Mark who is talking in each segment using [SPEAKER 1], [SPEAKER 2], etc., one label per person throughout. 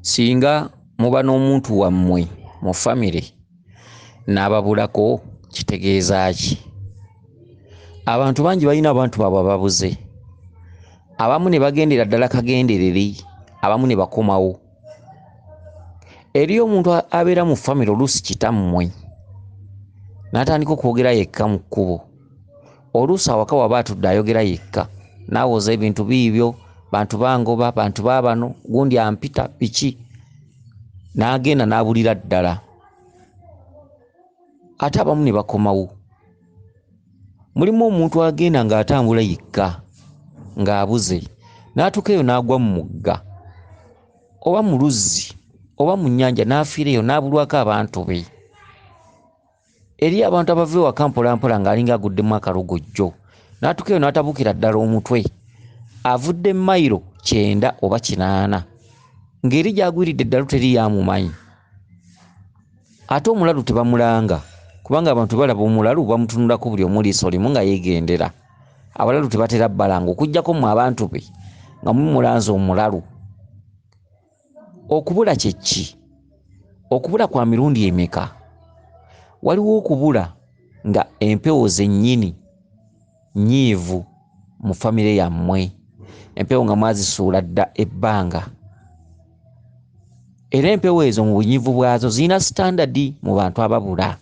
[SPEAKER 1] Singa muba n'omuntu wammwe mu family n'ababulako kitegeeza ki? Abantu bangi balina abantu baabwe babuze. Abamu ne bagendera ddala kagendereri, abamu ne bakomawo. Eriyo omuntu abeera mu family oluusi kitammwe n'atandika okwogera yekka mu kkubo. Oluusi awaka waba atudde ayogera yekka, n'awoza ebintu biibyo, bantu bangoba, bantu baabano, gundi ampita biki, n'agenda n'abulira ddala. Ate abamu ne bakomawo. Mulimu omuntu agenda ng'atambula yekka ng'abuze, n'atuuka eyo n'agwa mu mugga oba mu luzzi oba mu nnyanja n'afiira eyo n'abulwako abantu be. Eriyo abantu abava ewaka mpolampola ng'alinga aguddemu akalogojjo, n'atuuka eyo n'atabukira ddala omutwe, avudde mayiro 9 oba 8, ng'eri gy'agwiridde ddala teri yamumanyi. Ate omulalu tebamulanga, kubanga abantu balaba omulalu bamutunulako buli omu liiso limu nga yeegendera. Abalalu tebatera bbalanga okuggyako mu abantu be nga mumulanze omulalu. Okubula kye ki? Okubula kwa mirundi emeka? Waliwo okubula nga empewo zennyini nnyiivu mu famire yammwe, empewo nga mwazisuula dda ebbanga. Era empewo ezo mu bunyiivu bwazo zirina standard mu bantu ababula.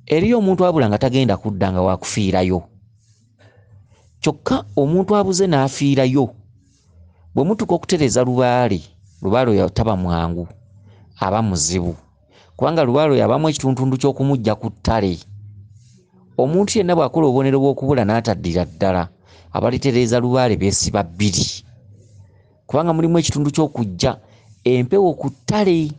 [SPEAKER 1] Eriyo omuntu abula nga tagenda kudda nga waakufiirayo. Kyokka omuntu abuze n'afiirayo, bwe mutuka okutereza lubaale oyo taba mwangu, aba muzibu, kubanga lubaale oyo abamu ekituntundu ky'okumujja ku ttale. Omuntu yenna bw'akola obubonero bw'okubula n'ataddira ddala, abalitereeza lubaale beesiba 2, kubanga mulimu ekitundu ky'okujja empewo ku ttale.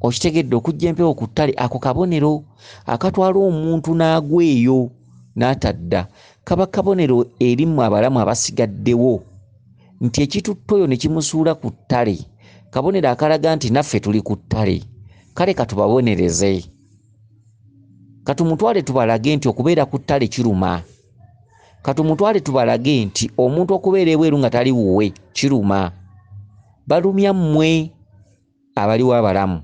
[SPEAKER 1] Okitegedde, okujja empewo ku ttale, ako kabonero akatwala omuntu n'agwa eyo n'atadda, kaba kabonero erimu abalamu abasigaddewo nti ekitutto oyo ne kimusuula ku ttale, kabonero akalaga nti naffe tuli ku ttale, kale katubabonereze, katumutwale tubalage nti okubeera ku ttale kiruma, katumutwale tubalage nti omuntu okubeera ebweru nga tali wuwe kiruma. Balumya mmwe abaliwo abalamu.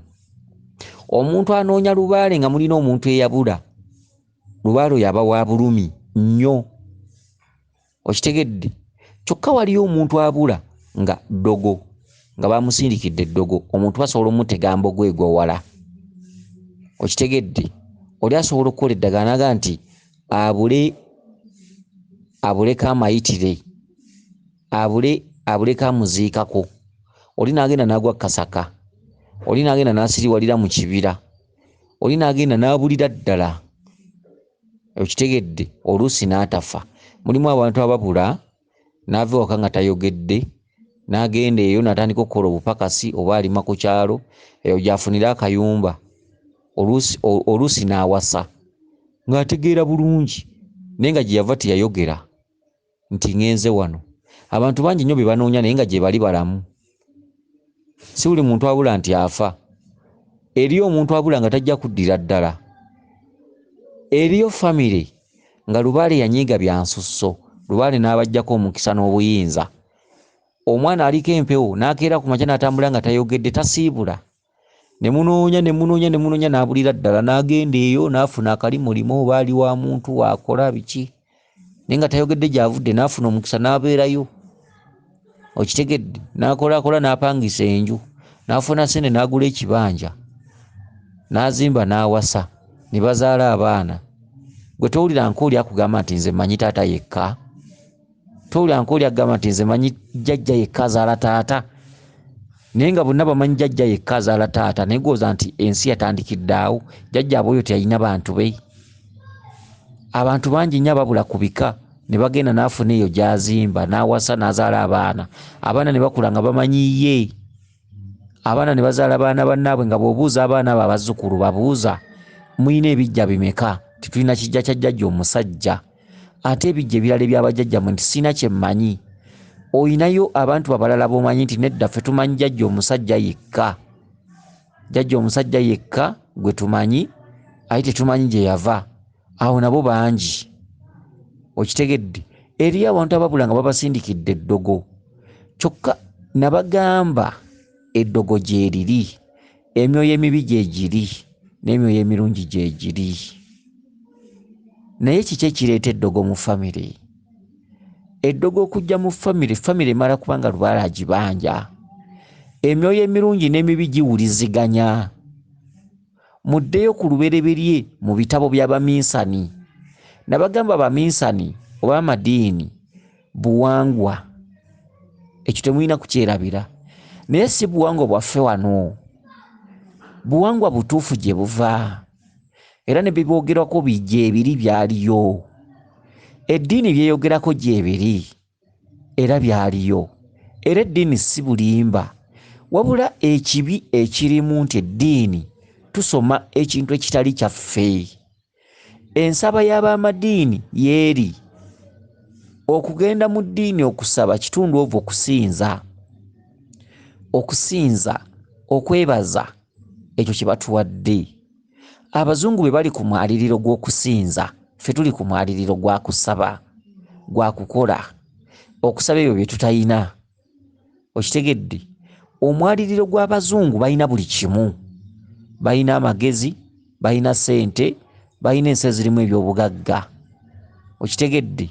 [SPEAKER 1] Omuntu anoonya lubaale nga mulina omuntu eyabula, lubaale oyo aba wa bulumi nnyo. Okitegedde? Kyokka waliyo omuntu abula nga ddogo, nga bamusindikidde eddogo, omuntu basobola omutega mbogo egwowala. Okitegedde? Oli asobola okukola eddagala naga nti abuleko amayitire, abuleko amuziikako. Oli n'agenda n'agwa kasaka, oli n'agenda n'asiriwalira mu kibira, oli n'agenda n'abulira ddala. Okitegedde? Oluusi n'atafa. Mulimu abantu ababula n'ava ewaka nga tayogedde, n'agenda eyo n'atandika okukola obupakasi oba alima ku kyalo, eyo gy'afunira akayumba. Oluusi n'awasa ng'ategeera bulungi, naye nga gye yava teyayogera nti ngenze wano. Abantu bangi nnyo be banoonya naye nga gye bali balamu. Si buli muntu abula nti afa. Eriyo omuntu abula nga tajja kuddira ddala. Eriyo famire nga lubaale yanyiiga bya nsusso, lubaale n'abajjako omukisa n'obuyinza. Omwana aliko empewo n'akeera ku makya n'atambula nga tayogedde, tasiibula. Ne munoonya n'abulira ddala, n'agenda eyo n'afuna akalimulimo oba ali wa muntu waakola biki, naye nga tayogedde gy'avudde, n'afuna omukisa n'abeerayo. Okitegedde? N'akolakola n'apangisa enju, n'afuna ssente n'agula ekibanja, n'azimba n'awasa, ne bazaala abaana. Gwe towulira nkooli akugamba nti nze mmanyi taata yekka? Towulira nkooli akugamba nti nze mmanyi jjajja yekka azaala taata? Naye nga bonna bamanyi jjajja yekka azaala taata, naye gw'oza nti ensi yatandikidde awo, jjajja aboyo teyalina bantu be. Abantu bangi nnyo ababula ku bika, ne bagenda n'afuna eyo gy'azimba, n'awasa, n'azaala abaana. Abaana ne bakula nga bamanyiye. Abaana ne bazaala baana bannaabwe, nga bw'obuuza abaana abo abazzukulu babuuza, muyina ebijja bimeka? Titulina kijja kya jjajja omusajja. Ate ebijja ebirala eby'abajjajjammwe nti sina kye mmanyi. Oyinayo abantu abalala b'omanyi nti nedda ffe tumanyi jjajja omusajja yekka. Jjajja omusajja yekka gwe tumanyi, aye tetumanyi gye yava. Awo nabo bangi. Okitegedde? Eriyo abantu ababula nga babasindikidde eddogo. Kyokka nabagamba eddogo gye liri, emyoyo emibi gye giri, n'emyoyo emirungi gye giri. Naye kiki ekireeta eddogo mu famire? Eddogo okujja mu famire emala kubanga lubaala agibanja. Emyoyo emirungi n'emibi giwuliziganya. Muddeyo ku lubereberye mu bitabo by'Abaminsani. Nabagamba Abaminsani oba amadiini buwangwa. Ekyo temulina kukyerabira. Naye si buwangwa bwaffe wano. Buwangwa butuufu gye buva. Era ne biboogerako bijje ebiri byaliyo. Eddiini byeyogerako gye ebiri era byaliyo. Era eddiini si bulimba. Wabula ekibi ekirimu nti eddiini tusoma ekintu ekitali kyaffe. Ensaba y'abamadiini yeeri. Okugenda mu ddiini okusaba kitundu ovo okusinza. Okusinza, okwebaza, ekyo kye batuwadde. Abazungu be bali ku mwaliriro gw'okusinza, ffe tuli ku mwaliriro gwa kusaba, gwa kukola. Okusaba ebyo bye tutayina. Okitegedde? Omwaliriro gw'Abazungu balina buli kimu. Balina amagezi, balina ssente, balina ensi ezirimu ebyobugagga. Okitegedde?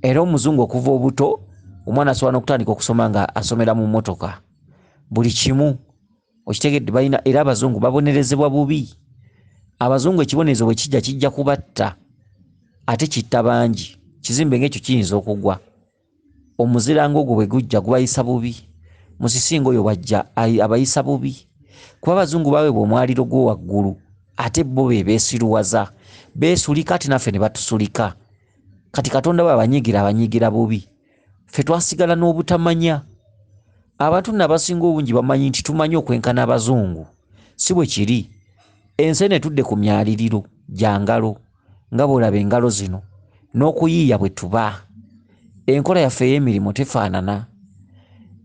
[SPEAKER 1] Era omuzungu okuva obuto, omwana asobola n'okutandika okusoma nga asomera mu mmotoka. Buli kimu. Okitegedde? Balina era Abazungu babonerezebwa bubi. Abazungu ekibonerezo bwe kijja kubatta, ate kitta bangi. Kizimbe ng'ekyo kiyinza okugwa. Omuziranga ogwo bwe gujja gubayisa bubi. Musisinga oyo bajja abayisa bubi. Kuba Abazungu baweebwa omwaliro gwo waggulu, ate bo be beesiruwaza. Beesulika ate naffe ne batusulika. Kati Katonda bwe abanyigira bubi. Ffe twasigala n'obutamanya. Abantu n'abasinga obungi bamanyi nti tumanyi okwenkana Abazungu. Si bwe kiri. Ensi ne tudde ku myaliriro gya ngalo, nga bw'olaba engalo zino, n'okuyiiya bwe tuba. Enkola yaffe ey'emirimu tefaanana.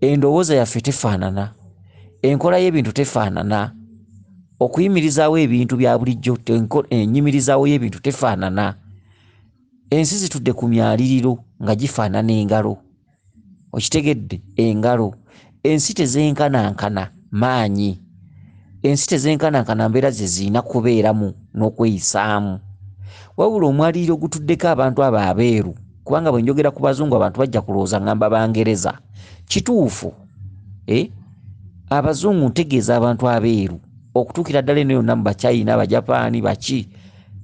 [SPEAKER 1] Endowooza yaffe tefaanana. Enkola y'ebintu tefaanana. Okuyimirizaawo ebintu bya bulijjo, ennyimirizaawo y'ebintu tefaanana. Ensi zitudde ku myaliriro nga gifaanana engalo. Okitegedde? Engalo. Ensi tezenkanankana maanyi. Ensi tezenkanankana mbeera ze zirina kubeeramu n'okweyisaamu. Wabula omwaliriro gutuddeko abantu abo abeeru, kubanga bwe njogera ku Bazungu abantu bajja kulowooza ngamba Bangereza. Kituufu. Abazungu ntegeeza abantu abeeru okutuukira ddala eno yonna mu Bachina, Abajapaani, baki,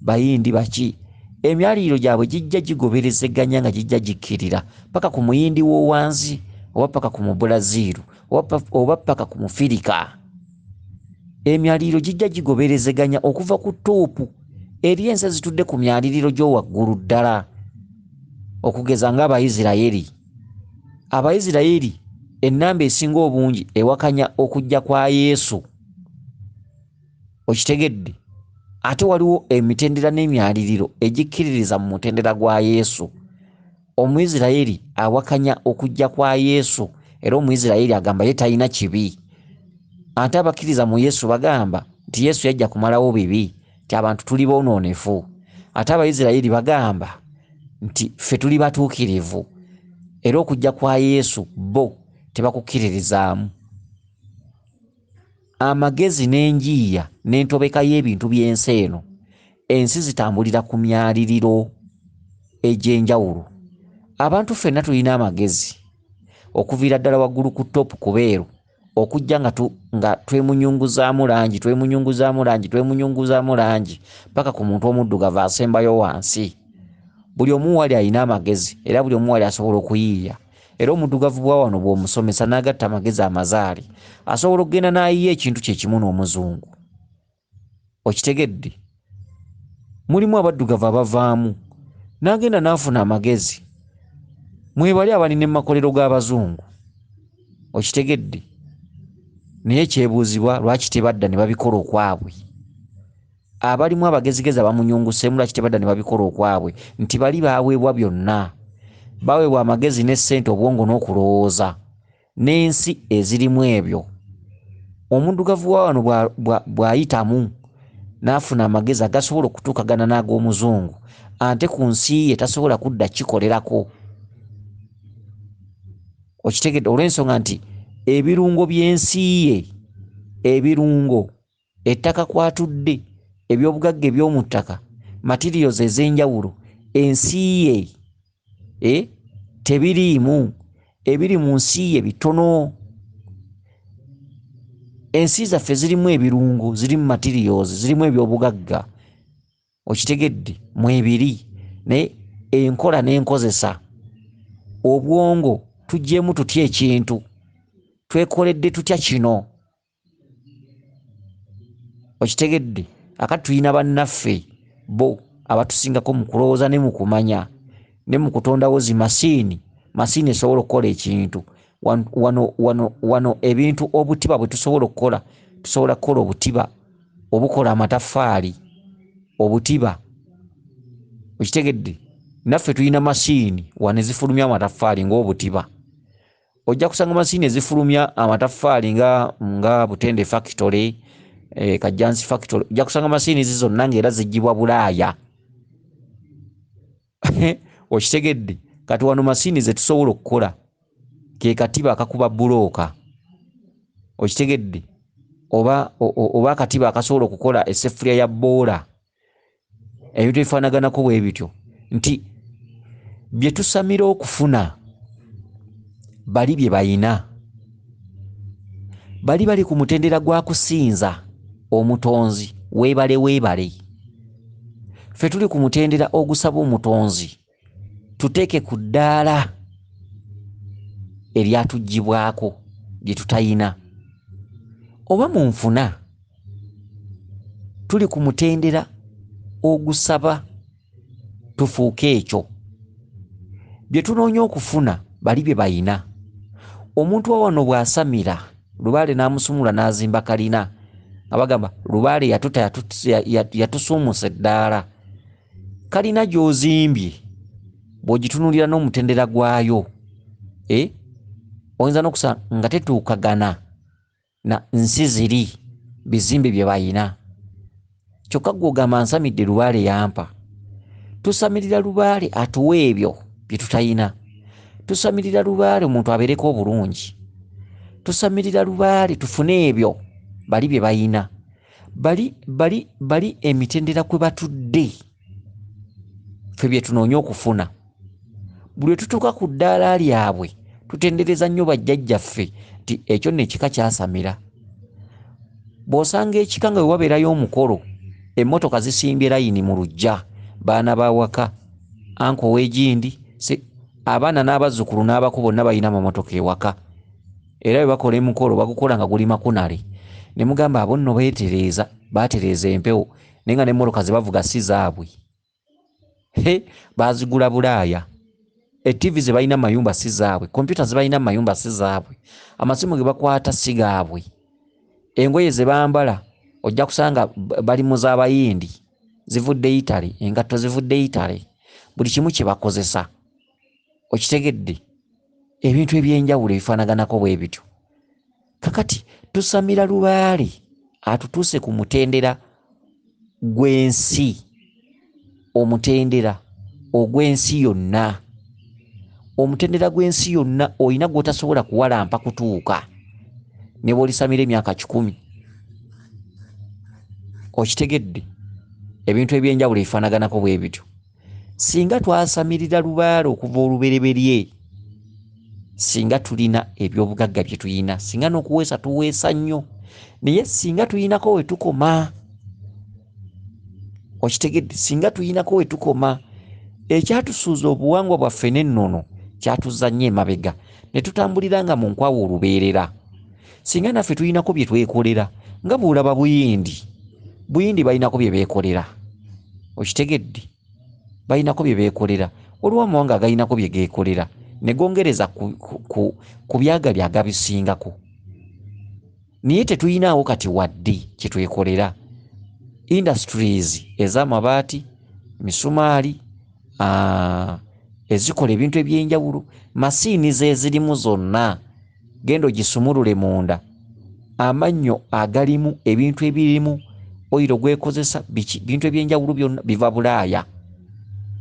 [SPEAKER 1] Bayindi, baki. Emyaliriro gyabwe gijja gigoberezeganya nga gijja gikkirira paka ku muyindi w'owansi, oba paka ku Mubulaziru, oba paka ku Mufirika. Emyaliriro gijja gigoberezeganya okuva ku toopu eri ensi zitudde ku myaliriro gy'owaggulu ddala. Okugeza ng'Abayisirayiri. Abayisirayiri ennamba esinga obungi ewakanya okujja kwa Yesu. Okitegedde? Ate waliwo emitendera n'emyaliriro egikkiririza mu mutendera gwa Yesu. Omuyisirayiri awakanya okujja kwa Yesu, era Omuyisirayiri agamba ye talina kibi. Ate abakkiriza mu Yesu bagamba nti Yesu yajja kumalawo bibi, nti abantu tuli boonoonefu. Ate Abayisirayiri bagamba nti ffe tuli batuukirivu, era okujja kwa Yesu bo tebakukkiririzaamu. Amagezi n'enjiiya n'entobeka y'ebintu by'ensi eno, ensi zitambulira ku myaliriro egy'enjawulo. Abantu ffenna tulina amagezi okuviira ddala waggulu ku ttopu ku beeru, okujja nga twemunyunguzaamu langi paka ku muntu omuddugavu asembayo wansi. Buli omu wali alina amagezi, era buli omu wali asobola okuyiiya. Era omuddugavu bwa wano bw'omusomesa n'agatta amagezi amazaali, asobola okugenda n'ayiiya ekintu kye kimu n'omuzungu. Okitegedde? Mulimu abaddugavu abavaamu n'agenda n'afuna amagezi. Mwebali abalina emakolero g'Abazungu. Okitegedde? Naye kyebuuzibwa lwaki tebadda ne babikola okwabwe. Abalimu abagezigezi abamunyunguseemu lwaki tebadda ne babikola okwabwe, nti bali baaweebwa byonna. Baweebwa amagezi n'essente, obwongo n'okulowooza n'ensi ezirimu ebyo. Omuddugavu wa wano bw'ayitamu n'afuna amagezi agasobola okutuukagana n'ag'omuzungu, ate ku nsi ye tasobola kudda kikolerako. Okitegedde? Olw'ensonga nti ebirungo by'ensi ye, ebirungo, ettaka kwatudde, ebyobugagga eby'omu ttaka, materials ez'enjawulo, ensi ye tebiriimu, ebiri mu nsi ye bitono. Ensi zaffe zirimu ebirungo, zirimu materials, zirimu ebyobugagga, okitegedde mwebiri, naye enkola n'enkozesa, obwongo tujjeemu tutya ekintu, twekoledde tutya kino, okitegedde. Akati tulina bannaffe bo abatusingako mu kulowooza ne mu kumanya ne mu kutondawo zi masiini esobola okukola ekintu. Wano ebintu obutiba bwe tusobola okukola, tusobola kukola obutiba obukola amataffaali, obutiba, okitegedde. Naffe tulina masiini wano ezifulumya amataffaali ng'obutiba. Ojja kusanga masiini ezifulumya amataffaali nga Butende factory, Kajjansi factory, ojja kusanga masiini zonna ng'era ziggyibwa Bulaaya. Okitegedde. Kati wano masiini ze tusobola okukola ke katiba akakuba bulooka, okitegedde, oba akatiba akasobola okukola esseffuliya ya bboola, ebintu ebifaanaganako bwe bityo, nti bye tusamira okufuna bali bye bayina, bali ku mutendera gwa kusinza omutonzi, weebale. Ffe tuli ku mutendera ogusaba omutonzi tuteeke ku ddaala eryatuggibwako lye tutayina, oba mu nfuna tuli ku mutendera ogusaba tufuuke ekyo. Bye tunoonya okufuna bali bye bayina. Omuntu wa wano bw'asamira Lubaale n'amusumula n'azimba kalina, abagamba Lubaale yatusuumusa eddaala. Kalina gy'ozimbye bw'ogitunulira n'omutendera gwayo, oyinza n'okusanga nga tetuukagana na nsi ziri bizimbe bye bayina. Kyokka gw'ogamba nsamidde Lubaale yampa. Tusamirira Lubaale atuwa ebyo bye tutayina. Tusamirira Lubaale omuntu abeereko obulungi. Tusamirira Lubaale tufune ebyo bali bye bayina. Bali emitendera kwe batudde, ffe bye tunoonya okufuna. Buli tutuuka ku ddaala lyabwe tutendereza nnyo bajjajjaffe nti ekyo nno ekika kyasamira. Bw'osanga ekika nga wewabeerayo omukolo, emmotoka zisimbye layini mu luggya, baana bawaka, anko w'egindi, abaana n'abazzukulu n'abako bonna balina amamotoka ewaka, era bwe bakola emukolo bagukola nga guli makunale. Ne mugamba abo nno baatereeza empewo, naye nga n'emmotoka ze bavuga si zaabwe, baazigula Bulaaya. TV ze balina mayumba si zaabwe, kompyuta ze balina mayumba si zaabwe, amasimu ge bakwata si gaabwe, engoye ze bambala ojja kusanga bali mu z'Abayindi, zivudde Italy, engatto zivudde Italy, buli kimu kye bakozesa, okitegedde. Ebintu ebyenjawulo ebifaanaganako bwe bityo. Kakati tusamira Lubaale atutuuse ku mutendera gw'ensi, omutendera ogw'ensi yonna. Omutendera gw'ensi yonna olina gw'otasobola kuwalampa kutuuka ne bw'olisamira emyaka 10. Okitegedde. Ebintu ebyenjawulo ebifaanaganako bwe bityo. Singa twasamirira Lubaale okuva olubereberye, singa tulina ebyobugagga bye tuyina, singa n'okuweesa tuweesa nnyo, naye singa tuyinako we tukoma, okitegedde, singa tuyinako we tukoma, ekyatusuuza obuwangwa bwaffe n'ennono kyatuzza nnyo emabega ne tutambuliranga mu nkwawa olubeerera. Singa naffe tuyinako bye twekolera nga bw'olaba Buyindi balinako bye beekolera, okitegedde, balinako bye beekolera, waliwo amawanga agalinako bye geekolera ne gongereza ku byagali agabisingako, naye tetuyinaawo kati wadde kye twekolera. Industries ez'amabaati, misumaali, ezikola ebintu ebyenjawulo, masiini ze zirimu zonna, genda ogisumulule munda, amannyo agalimu, ebintu ebirimu, oyiro gwekozesa, bintu ebyenjawulo byonna biva Bulaaya.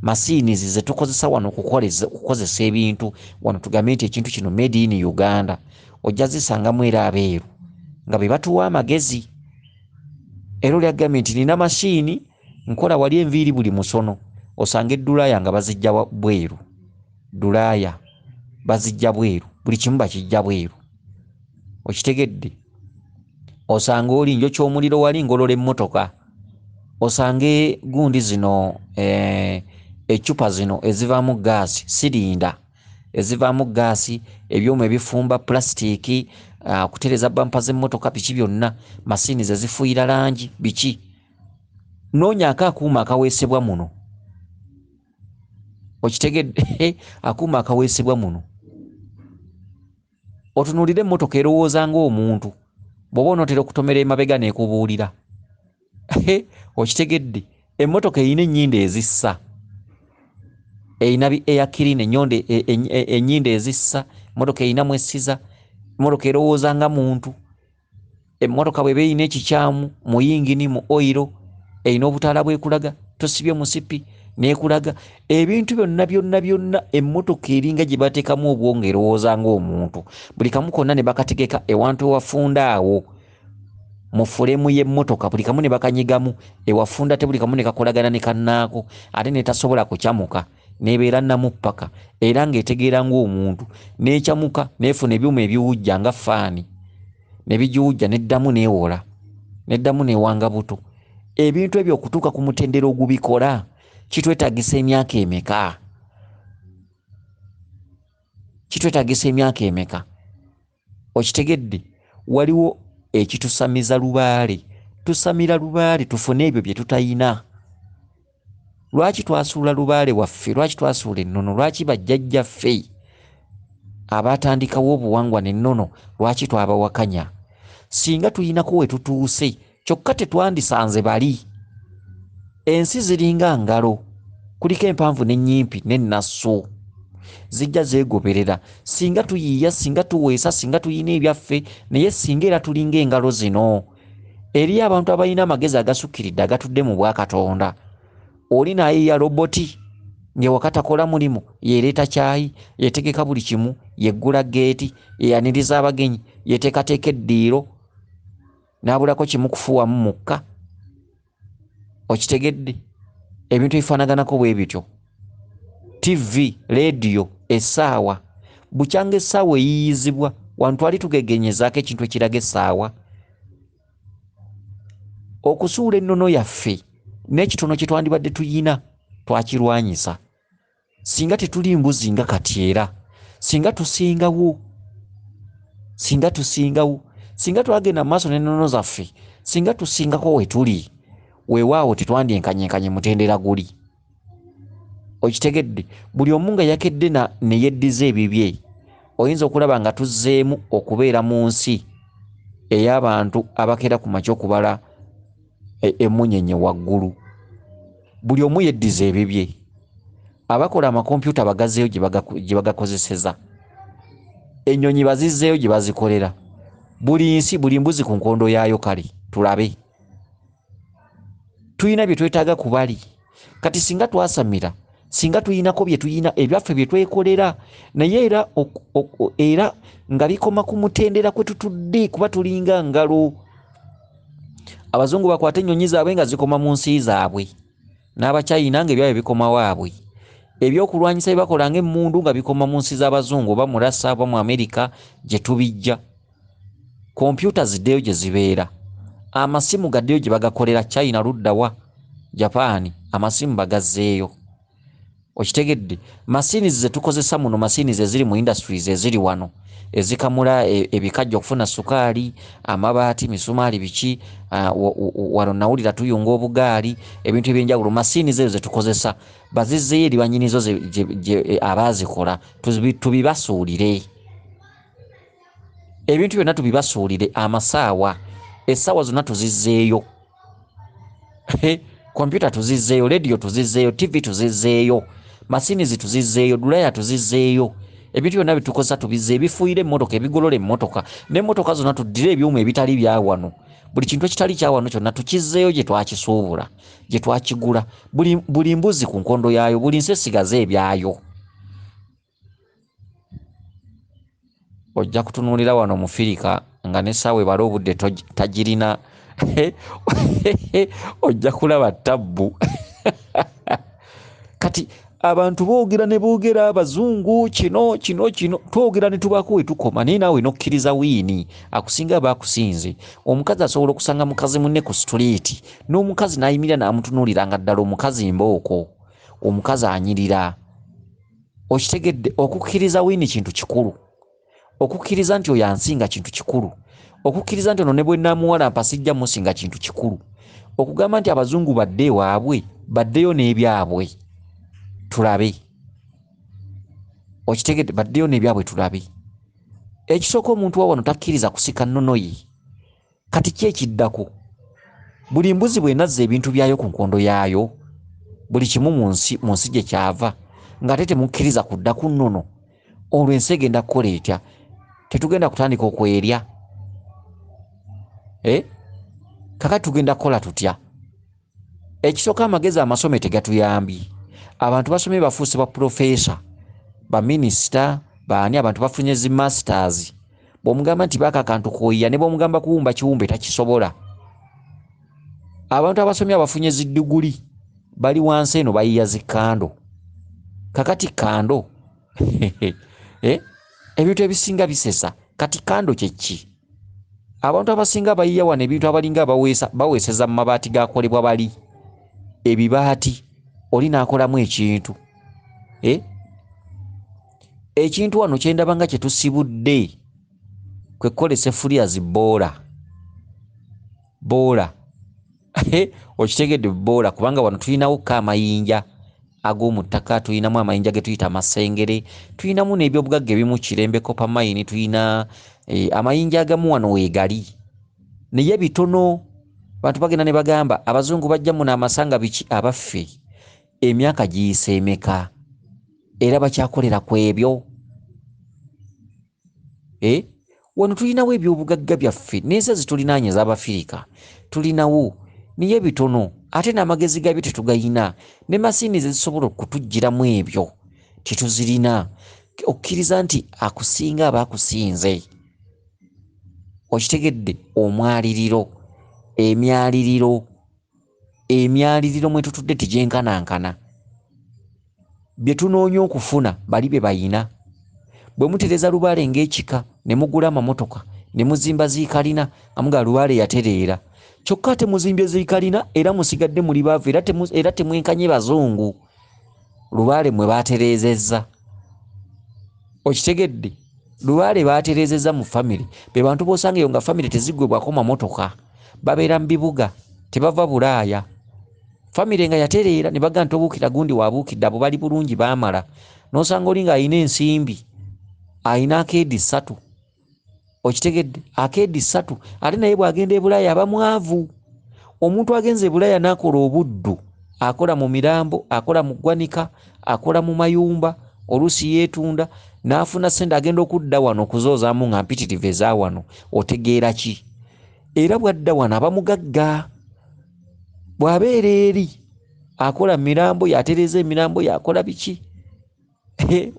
[SPEAKER 1] Masiini ze tukozesa wano okukozesa ebintu wano, tugambe nti ekintu kino made in Uganda, ojja zisangamu era abeeru nga be batuwa amagezi. Era olyagamye nti nina mashini nkola wali enviiri buli musono, osanga eddulaaya nga bazijja bweru, ddulaaya bazijja bweru, buli kimu bakijja bweru. Okitegedde? Osanga oli njo ky'omuliro wali ngolola emmotoka, osange gundi zino ecupa zino ezivaamu gaasi, sirinda ezivaamu gaasi, ebyuma ebifumba plasitiki, kutereza bampa z'emmotoka, biki byonna masini ze zifuuyira langi, biki. Noonyaako akuuma akaweesebwa muno. Okitegedde? Akuuma akaweesebwa muno. Otunuulire emmotoka erowooza ng'omuntu, bw'oba onootera okutomera emabega n'ekubuulira. Okitegedde? Emmotoka erina ennyindo ezissa, erina bi air clean, ennyindo ezissa, emmotoka erinamu essiza, emmotoka erowooza nga muntu. Emmotoka bw'eba erina ekikyamu mu yingini, mu oyiro, erina obutaala bwekulaga, tosibye musipi n'ekulaga. Ebintu byonna emmotoka eringa gye bateekamu obwongo erowooza ng'omuntu. Buli kamu konna ne bakategeka ewantu ewafunda awo mu fulemu y'emmotoka, buli kamu ne bakanyigamu ewafunda, te buli kamu ne kakolagana ne kannaako, ate ne tasobola kukyamuka, n'ebeera namuppaka era ng'etegeera ng'omuntu, n'ekyamuka n'efuna ebyuma ebiwujja nga faani, ne bigiwujja n'eddamu n'ewola, n'eddamu n'ewanga buto. Ebintu ebyo okutuuka ku mutendera ogubikola kitwetagisa emyaka emeka? Kitwetagisa emyaka emeka? Okitegedde? Waliwo ekitusamiza lubaale, tusamira lubaale tufune ebyo bye tutayina. Lwaki twasuula lubaale waffe? Lwaki twasuula ennono? Lwaki bajjajjaffe abatandikawo obuwangwa n'ennono lwaki twabawakanya? Singa tuyinako we tutuuse, kyokka tetwandisanze bali. Ensi ziringa ngalo, kuliko empanvu n'ennyimpi n'ennasso, zijja zeegoberera. Singa tuyiiya, singa tuweesa, singa tuyina ebyaffe, naye singa era tulinga engalo zino. Eri abantu abalina amagezi agasukkiridde agatudde mu bwakatonda, oli nayiiya roboti ng'ewaka takola mulimu, yeereeta caayi, yeetegeka buli kimu, yeggula geeti, yeeyaniriza abagenyi, yeeteekateeka eddiiro, n'abulako kimu kufuuwamu mukka. Okitegedde? Ebintu ebifaanaganako bwe bityo. TV, leediyo, essaawa, bukyanga essaawa eyiiyizibwa, wantu twali tugegenyezaako ekintu ekiraga essaawa. Okusuula ennono yaffe n'ekitono kye twandibadde tuyina twakirwanyisa. Singa tetuli mbuzi nga kati era, singa tusingawo, singa twagenda maaso n'ennono zaffe, singa tusingako we tuli, weewaawo tetwandyenkanyenkanye mutendera guli. Okitegedde? Buli omu nga yakedde ne yeddiza ebibye, oyinza okulaba nga tuzzeemu okubeera mu nsi ey'abantu abakera ku makya okubala emunyenye waggulu. Buli omu yeddiza ebibye. Abakola amakompyuta bagazzeeyo gye bagakozeseza, ennyonyi bazizzeeyo gye bazikolera. Buli nsi, buli mbuzi ku nkondo yaayo. Kale tulabe, tuyina bye twetaaga ku bali. Kati singa twasamira, singa tuyinako bye tuyina, ebyaffe bye twekolera, naye era nga bikoma ku mutendera kwe tutudde, kuba tulinga ngalo. Abazungu bakwata ennyonyi zaabwe nga zikoma mu nsi zaabwe, n'Abachina nga ebyabwe bikoma waabwe. Ebyokulwanyisa bye bakola ng'emmundu nga bikoma mu nsi z'Abazungu, oba mu Russia oba mu Amerika gye tubijja. Kompyuta ziddeyo gye zibeera, amasimu gaddeyo gye bagakolera. China luddawa, Japan amasimu bagazzeeyo. Okitegedde? Masini ze tukozesa muno, masini ze ziri mu industries eziri wano, ezikamula ebikajja okufuna sukaali, amabaati, misumaali, biki, wano nawulira tuyunga obugaali, ebintu ebyenjawulo. Masini ze tukozesa bazizzeeyo eri bannyinizo abaazikola, tubibasuulire. Ebintu byonna tubibasuulire. Amasaawa, essaawa zonna tuzizzeeyo. Kompyuta tuzizzeeyo, leediyo tuzizzeeyo, TV tuzizzeeyo, masini tuzizzeeyo, dulaya tuzizzeeyo. Ebintu byonna bitukozesa tubizze, ebifuuyira emmotoka, ebigolola emmotoka, n'emmotoka zonna tuddire ebyuma ebitali bya wano. Buli kintu ekitali kya wano kyonna tukizzeeyo gye twakisuubula, gye twakigula. Buli mbuzi ku nkondo yaayo, buli nsi esigaze ebyayo. ojja kutunuulira wano mu Firika nga n'essaawa ebala obudde tagirina ojja kulaba tabbu. Kati abantu boogera ne boogera abazungu kino twogera ne tubaako we tukoma, naye naawe nokkiriza wiini akusinga baakusinze. Omukazi asobola okusanga mukazi munne ku streeti n'omukazi n'ayimirira n'amutunuulira nga ddala omukazi mbooko, omukazi anyirira. Okitegedde? Okukkiriza wiini kintu kikulu, okukkiriza nti oyo ansinga kintu kikulu, okukkiriza nti ono ne bwe nnamuwala mpasijja musinga kintu kikulu, okugamba nti abazungu badde ewaabwe baddeyo n'ebyabwe tulabe. Okitegedde? Baddeyo n'ebyabwe tulabe. Ekisooka omuntu wa wano takkiriza kusika nnono ye. Kati ki ekiddako? Buli mbuzi bw'enazza ebintu byayo ku nkondo yaayo, buli kimu mu nsi gye kyava, ng'ate temukkiriza kudda ku nnono, olwo ensi egenda kukola etya? Tetugenda kutandika okwerya? Kakati tugenda kukola tutya? Ekisooka amagezi amasome tegatuyambi. Abantu basomye bafuuse ba profesa, ba minisita, baani abantu bafunye zi masters. Bw'omugamba nti baaka akantu koyiya, ne bw'omugamba kuwumba kiwumbe takisobola. Abantu abasomye abafunye zi diguli bali wansi eno bayiya zi kando. Kakati kando ebintu ebisinga bisesa. Kati kando kyeki? Abantu abasinga bayiya wano ebintu abalinga baweeseza mu mabaati gakolebwa bali ebibaati, oli naakolamu ekintu. Ekintu wano kyendaba nga kyetusibudde kwe kukolesa effuliya ziboola okitegedde? Boola, kubanga wano tulinawo ko amayinja ag'omu ttaka, tulinamu amayinja ge tuyita amasengere, tulinamu n'ebyobugagga ebimu Kirembe Copper Mine, tulina amayinja agamu wano weegali naye bitono. Bantu bagenda ne bagamba abazungu bajja muno amasanga biki abaffe emyaka giyise emeka era bakyakolera ku ebyo. Wano tulinawo ebyobugagga byaffe n'ensi zitulinaanye ez'Abafirika tulinawo naye bitono, ate n'amagezi gabyo tetugayina, ne masiini zezisobola okutugiramu ebyo tetuzirina. Okkiriza nti akusinga aba akusinze. Okitegedde? Omwaliriro, emyaliriro mwe tutudde tegyenkanankana. Bye tunoonya okufuna bali be bayina. Bwe mutereza Lubaale ng'ekika ne mugula amamotoka ne muzimba ziikalina amuga Lubaale yatereera, kyokka ate muzimbye ziikalina era musigadde muli baavu era temwenkanye bazungu. Lubaale mwe baatereezezza. Okitegedde? Lubaale baatereezezza mu famire. Be bantu b'osanga eyo nga famire teziggwebwako mamotoka, babeera mu bibuga, tebava Bulaaya. Famire nga yatereera ne bagamba nti obuukira gundi waabuukidde, abo bali bulungi baamala. N'osanga oli ng'ayina ensimbi, ayina akeedi 3. Okitegedde? Akeedi 3. Ate naye bw'agenda e Bulaaya aba mwavu. Omuntu agenze e Bulaaya n'akola obuddu, akola mu mirambo, akola mu ggwanika, akola mu mayumba, oluusi yeetunda, n'afuna ssente agenda okudda wano okuzoozaamu nga mpitirivu eza wano. Otegeera ki? Era bw'adda wano aba mugagga. Bw'abeera eri akola mirambo, yatereeza emirambo, yakola biki?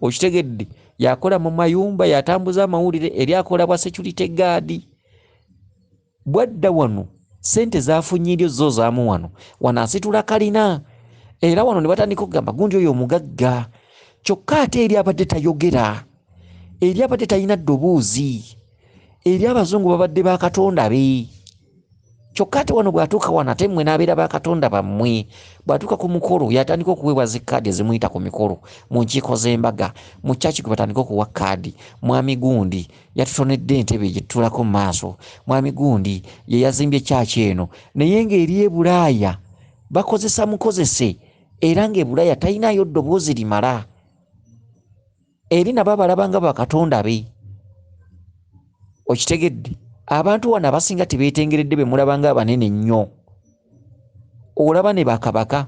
[SPEAKER 1] Okitegedde? Yakola mu mayumba, yatambuza amawulire, eri akola bwa security guard. Bw'adda wano ssente zaafunyiryo zo zaamu wano asitula kalina, era wano ne batandika okugamba gundi oyo omugagga. Kyokka ate eri abadde tayogera, eri abadde talina ddoboozi, eri abazungu babadde ba Katonda be. Kyokka ate wano bw'atuuka wano ate mmwe n'abeera ba Katonda bammwe. Bw'atuuka ku mukolo yatandika okuweebwa zikkaadi ezimuyita ku mikolo, mu nkiiko z'embaga, mu kyaki kwe batandika okuwa kkaadi. Mwami gundi yatutonedde entebe gye tutulako mu maaso, mwami gundi ye yazimbye kyaki eno. Naye ng'eri e Bulaaya bakozesa mukozese, era ng'e Bulaaya talinayo ddoboozi limala. Eri nabo abalaba nga bakatonda be. Okitegedde? Abantu wano abasinga tebeetengeredde be mulaba nga abanene nnyo. Olaba ne bakabaka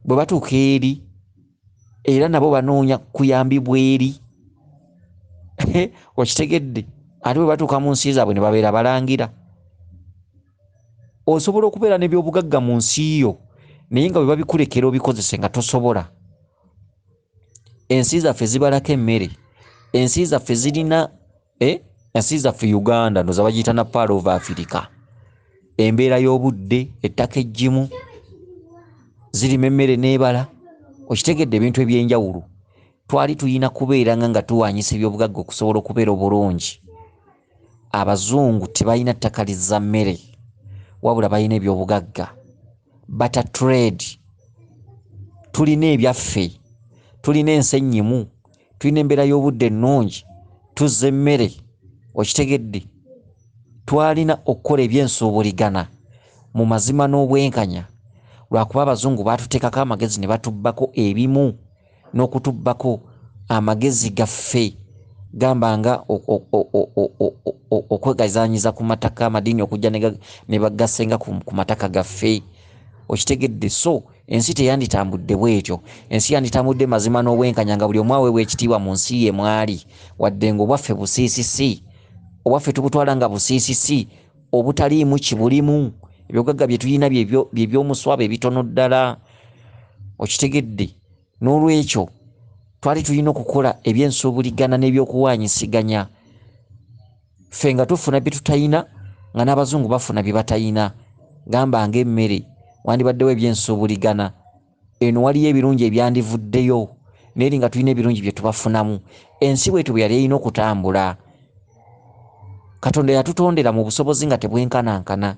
[SPEAKER 1] bwe batuuka eri era nabo banoonya kuyambibwa eri. Okitegedde? Ate bwe batuuka mu nsi zaabwe ne babeera balangira. Osobola okubeera n'ebyobugagga mu nsi yo naye nga bwe babikulekera obikozese nga tosobola. Ensi zaffe zibalako emmere, ensi zaffe zirina ensi zaffe Uganda ndoza bagiyita na part of Africa. Embeera y'obudde, ettaka eggimu, zirima emmere n'ebala, okitegedde ebintu ebyenjawulo. Twali tuyina kubeera nga tuwanyisa ebyobugagga okusobola okubeera obulungi. Abazungu tebalina ttaka lizza mmere, wabula balina ebyobugagga. Butter trade, tulina ebyaffe, tulina ensi ennyimu, tulina embeera y'obudde ennungi, tuzza emmere, okitegedde. Twalina okukola ebyensuubuligana mu mazima n'obwenkanya, lwakuba abazungu baatuteekako amagezi ne batubbako ebimu n'okutubbako amagezi gaffe gamba nga okwegazanyiza ku mataka amadiini okujja ne bagasenga ku mataka gaffe, okitegedde. So ensi teyanditambudde bwetyo, ensi yanditambudde mazima n'obwenkanya nga buli omu aweebwa ekitiibwa mu nsi ye mwali, wadde nga obwaffe busiisisi, obwaffe tubutwala nga busiisisi obutaliimu kibulimu. Ebyogagga bye tulina byebyomuswaba ebitono ddala, okitegedde. N'olwekyo twali tulina okukola ebyensuubuligana n'ebyokuwanyisiganya, ffe nga tufuna bye tutayina nga n'abazungu bafuna bye batayina. Gamba ng'emmere, wandibaddewo ebyensuubuligana, eno waliyo ebirungi ebyandivuddeyo, naye nga tulina ebirungi bye tubafunamu. Ensi bwetyo bwe yali erina okutambula, Katonda yatutondera mu busobozi nga tebwenkanankana.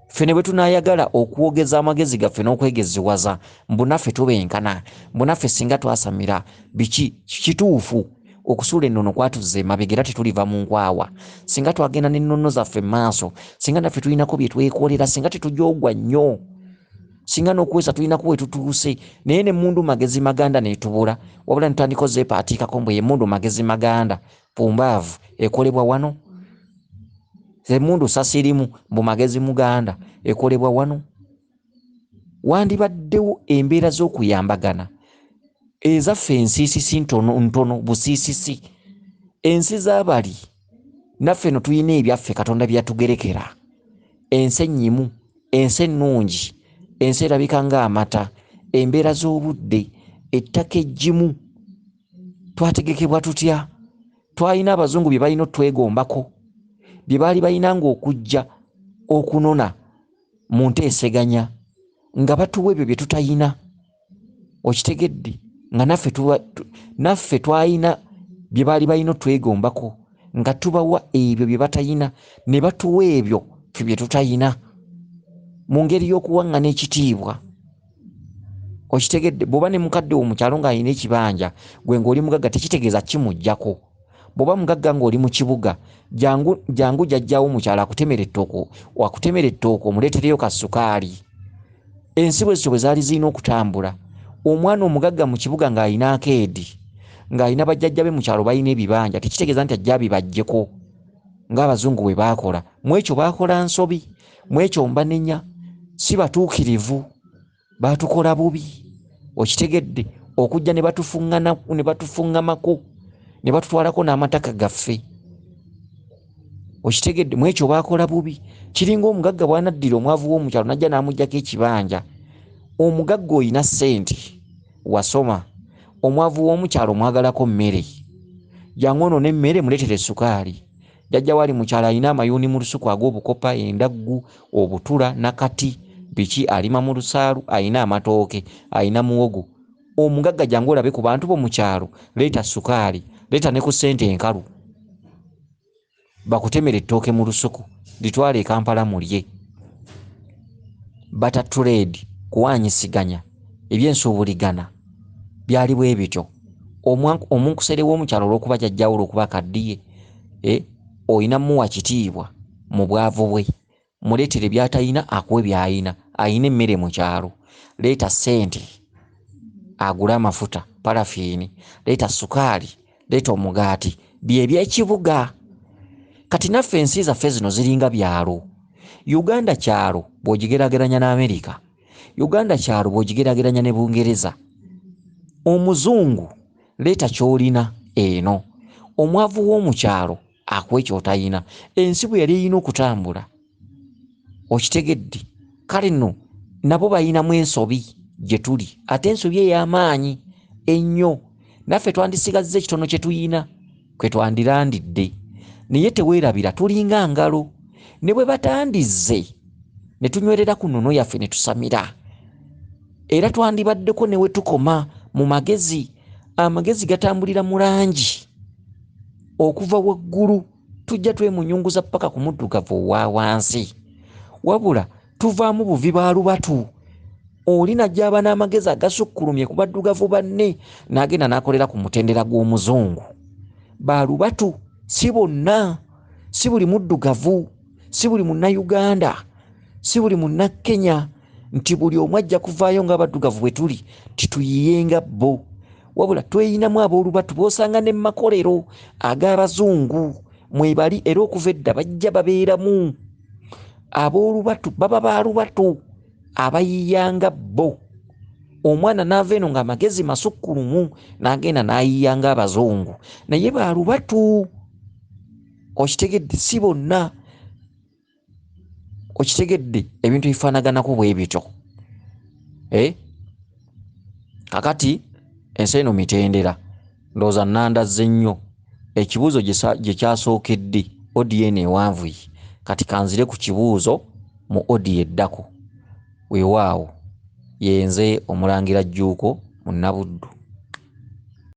[SPEAKER 1] Ffe ne bwe tunaayagala okuwogeza amagezi gaffe n'okwegeziwaza, mbunaffe tubenkana, mbunaffe singa twasamira biki kituufu okusuula ennono kwatuzza emabega era tetuliva mu nkwawa. Singa twagenda n'ennono zaffe maaso, singa naffe tulinako bye twekolera, singa tetujogwa nnyo, singa n'okuwesa tulinako we tutuuse, naye n'emmundu magezi maganda neetubula, wabula netutandikoze epaatiikako mbu emmundu magezi maganda pumbaavu ekolebwa wano. Emmundu sasirimu mbu magezi muganda ekolebwa wano. Wandibaddewo embeera z'okuyambagana ezaffe ensiisisi ntono busiisisi, ensi z'abali naffe no tulina ebyaffe Katonda byatugerekera. Ensi ennyimu, ensi ennungi, ensi erabika ng'amata, embeera z'obudde, ettaka eggimu. Twategekebwa tutya? Twalina abazungu bye balina otwegombako, bye baali balina ng'okujja okunona mu nteeseganya nga batuwa ebyo bye tutayina, okitegedde. Nga naffe twalina bye baali balina otwegombako nga tubawa ebyo bye batayina, ne batuwa ebyo ffe bye tutayina, mu ngeri y'okuwaŋŋana ekitiibwa, okitegedde. Bw'oba ne mukadde wo mu kyalo ng'alina ekibanja, gwe ng'oli mugagga tekitegeeza kimuggyako. Bw'oba mugagga ng'oli mu kibuga, jangu jajjawo mukyalo akutemera ettoko, wakutemera ettoko omuleetereyo ka ssukaali. Ensi bwe zityo bwe zaali zirina okutambula. Omwana omugagga mu kibuga ng'alina akeedi, ng'alina bajjajja be mu kyalo balina ebibanja, tekitegeeza nti ajja bibajjeko ng'abazungu bwe baakola. Mu ekyo baakola nsobi, mu ekyo mbanenya, si batuukirivu, baatukola bubi, okitegedde. Okujja ne batufuŋŋamako, ne batutwalako n'amataka gaffe, okitegedde. Mu ekyo baakola bubi. Kiringa omugagga bw'anaddira omwavu w'omukyalo n'ajja n'amuggyako ekibanja. Omugagga oyina ssente, wasoma, omwavu w'omukyalo mwagalako mmere, jangu ono n'emmere muleetere essukaali. Jajja wali mukyalo alina amayuuni mu lusuku ag'obukopa, endaggu, obutula, nakati, biki, alima mu lusaalu, alina amatooke, alina muwogo. Omugagga jangu olabe ku bantu bo mu kyalo, leeta ssukaali, leeta ne ku ssente enkalu, bakutemera ettooke mu lusuku, litwale e Kampala mulye. Butter trade, kuwanyisiganya, ebyensuubuligana byali bwe bityo. Omunkusere w'omukyalo olw'okuba jajjawo olw'okuba kaddiye, oyina muwa kitiibwa mu bwavu bwe, muleetere by'atayina akuwe by'ayina. Ayina emmere mu kyalo, leeta ssente agule amafuta, parafiini, leeta ssukaali, leeta omugaati, by'ebyekibuga. Kati naffe ensi zaffe zino ziringa byalo. Uganda kyalo bw'ogigeraageranya n'Amerika, Uganda kyalo bw'ogigeraageranya ne Bungereza. Omuzungu leeta ky'olina eno, omwavu w'omu kyalo akuwe ky'otayina. Ensi bwe yali erina okutambula, okitegedde. Kale nno nabo bayinamu ensobi gye tuli, ate ensobi ey'amaanyi ennyo. Naffe twandisigazza ekitono kye tuyina kwe twandirandidde. naye teweerabira tulinga ngalo ne bwe batandize ne tunywerera ku nnono yaffe ne tusamira era twandibaddeko ne we tukoma mu magezi. Amagezi gatambulira mu langi okuva waggulu tujja twemunyunguza paka ku muddugavu owa wansi, wabula tuvaamu buvi ba lubatu. Oli najjaba n'amagezi agasukkulumye ku baddugavu banne n'agenda n'akolera ku mutendera gw'omuzungu. Ba lubatu si bonna, si buli muddugavu, si buli munnayuganda, si buli munnakenya nti buli omu ajja kuvaayo ng'abaddugavu bwe tuli tituyiyenga bo, wabula tweyinamu ab'olubatu b'osanga ne makolero ag'abazungu mwebali era okuva edda bajja babeeramu. Ab'olubatu baba ba lubatu abayiyanga bo. Omwana n'ava eno ng'amagezi masukkulumu n'agenda n'ayiyanga abazungu, naye ba lubatu. Okitegedde? Si bonna. Okitegedde? Ebintu bifaanaganako bwe bityo. Kakati ensi eno mitendera, ndowooza nnandazze nnyo. Ekibuuzo gye kyasookedde odiyo eno ewanvuyi, kati kanzire ku kibuuzo mu odiyo eddako. Weewaawo yenze Omulangira Jjuuko Munabuddu.